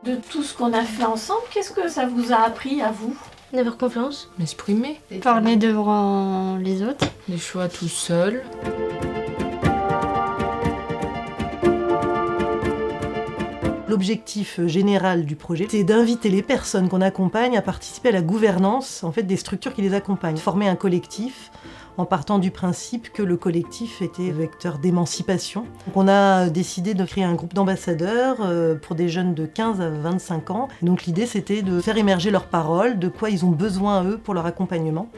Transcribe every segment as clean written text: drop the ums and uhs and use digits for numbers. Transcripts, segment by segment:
De tout ce qu'on a fait ensemble, qu'est-ce que ça vous a appris à vous? D'avoir confiance. M'exprimer. Parler devant les autres. Des choix tout seul. L'objectif général du projet, c'est d'inviter les personnes qu'on accompagne à participer à la gouvernance des structures qui les accompagnent. Former un collectif en partant du principe que le collectif était vecteur d'émancipation. Donc on a décidé de créer un groupe d'ambassadeurs pour des jeunes de 15 à 25 ans. Donc l'idée, c'était de faire émerger leurs paroles, de quoi ils ont besoin, eux, pour leur accompagnement,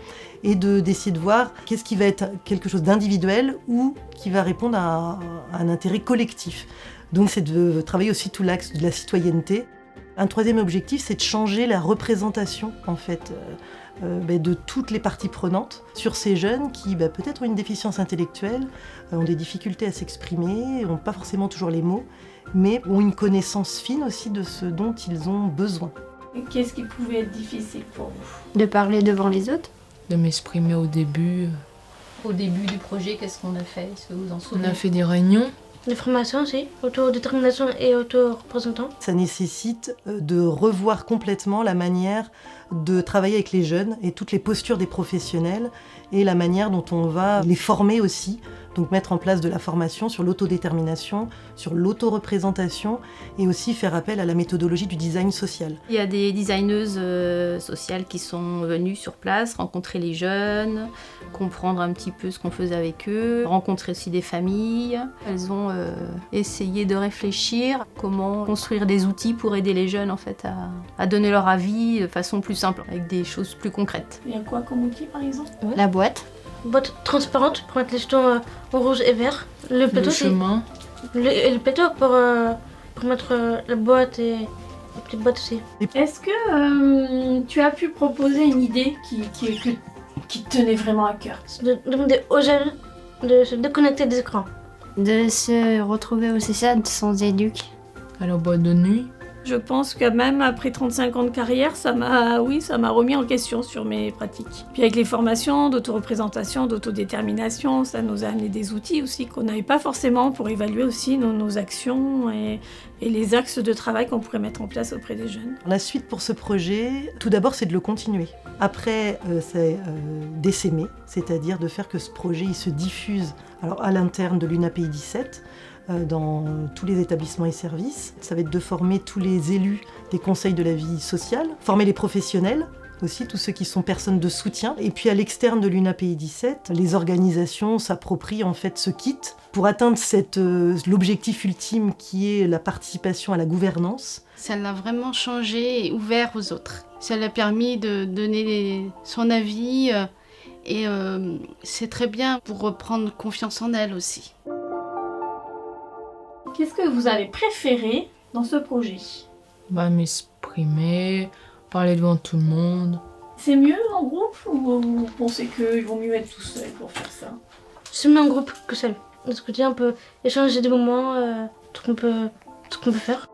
et d'essayer de voir qu'est-ce qui va être quelque chose d'individuel ou qui va répondre à un intérêt collectif. Donc c'est de travailler aussi tout l'axe de la citoyenneté. Un troisième objectif, c'est de changer la représentation de toutes les parties prenantes sur ces jeunes qui peut-être ont une déficience intellectuelle, ont des difficultés à s'exprimer, n'ont pas forcément toujours les mots, mais ont une connaissance fine aussi de ce dont ils ont besoin. Et qu'est-ce qui pouvait être difficile pour vous? De parler devant les autres. De m'exprimer au début. Au début du projet, qu'est-ce qu'on a fait? Est-ce que vous en souvenez? On a fait des réunions. Des formations aussi, autodétermination et auto-représentant. Ça nécessite de revoir complètement la manière de travailler avec les jeunes et toutes les postures des professionnels et la manière dont on va les former aussi. Donc mettre en place de la formation sur l'autodétermination, sur l'autoreprésentation et aussi faire appel à la méthodologie du design social. Il y a des designeuses sociales qui sont venues sur place, rencontrer les jeunes, comprendre un petit peu ce qu'on faisait avec eux, rencontrer aussi des familles. Elles ont essayé de réfléchir comment construire des outils pour aider les jeunes à donner leur avis de façon plus simple, avec des choses plus concrètes. Il y a quoi comme outil par exemple? La boîte. Boîte transparente pour mettre les jetons en rouge et vert. Le plateau, Le chemin. Le plateau pour mettre la boîte et la petite boîte aussi. Est-ce que tu as pu proposer une idée qui te tenait vraiment à cœur? De demander aux jeunes de se déconnecter des écrans. De se retrouver au CESAD sans éduc. À la boîte de nuit. Je pense que même après 35 ans de carrière, ça m'a remis en question sur mes pratiques. Puis avec les formations d'autoreprésentation, d'autodétermination, ça nous a amené des outils aussi qu'on n'avait pas forcément pour évaluer aussi nos actions et les axes de travail qu'on pourrait mettre en place auprès des jeunes. La suite pour ce projet, tout d'abord, c'est de le continuer. Après, c'est d'essaimer, c'est-à-dire de faire que ce projet il se diffuse à l'interne de l'UNAPI 17, dans tous les établissements et services. Ça va être de former tous les élus des conseils de la vie sociale, former les professionnels aussi, tous ceux qui sont personnes de soutien. Et puis à l'externe de l'UNAPI 17, les organisations s'approprient ce kit pour atteindre l'objectif ultime qui est la participation à la gouvernance. Ça l'a vraiment changé et ouvert aux autres. Ça l'a permis de donner son avis et c'est très bien pour reprendre confiance en elle aussi. Qu'est-ce que vous avez préféré dans ce projet? M'exprimer, parler devant tout le monde. C'est mieux en groupe ou vous pensez qu'il vaut mieux être tout seul pour faire ça? C'est mieux en groupe que seul. Discuter un peu, échanger des moments, tout ce qu'on peut faire.